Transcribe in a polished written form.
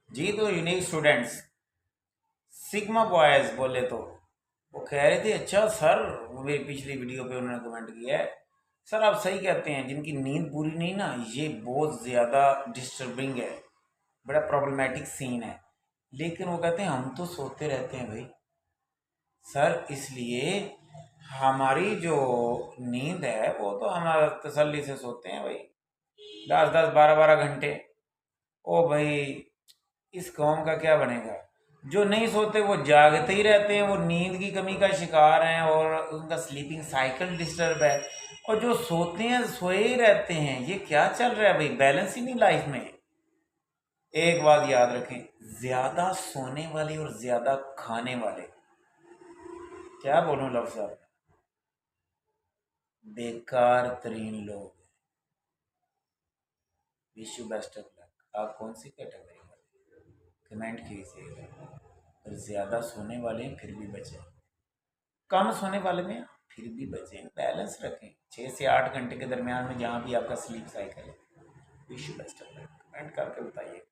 जी। तो unique students sigma boys बोले तो वो कह रहे थे, अच्छा सर, वो मेरी पिछली वीडियो पे उन्होंने कमेंट किया है, सर आप सही कहते हैं, जिनकी नींद पूरी नहीं ना, ये बहुत ज़्यादा डिस्टर्बिंग है, बड़ा प्रॉब्लमेटिक सीन है। लेकिन वो कहते हैं हम तो सोते रहते हैं भाई। सर इसलिए हमारी जो नींद है वो तो हमारा तसल्ली से सोते हैं भाई, 10-10 12-12 घंटे। ओ भाई, इस कौम का क्या बनेगा? जो नहीं सोते वो जागते ही रहते हैं, वो नींद की कमी का शिकार हैं और उनका स्लीपिंग साइकिल डिस्टर्ब है। और जो सोते हैं सोए ही रहते हैं, ये क्या चल रहा है भाई? बैलेंस ही नहीं लाइफ में। एक बात याद रखें, ज्यादा सोने वाले और ज्यादा खाने वाले, क्या बोलूं लफ्ज साहब, बेकार तरीन लोग। Wish you best of luck. आप कौन सी कैटेगरी में, कमेंट कीजिएगा। और ज़्यादा सोने वाले हैं फिर भी बचें, कम सोने वाले में फिर भी बचें, बैलेंस रखें 6 से 8 घंटे के दरमियान में, जहाँ भी आपका स्लीप साइकिल है। Wish you best of luck. Comment करके बताइए।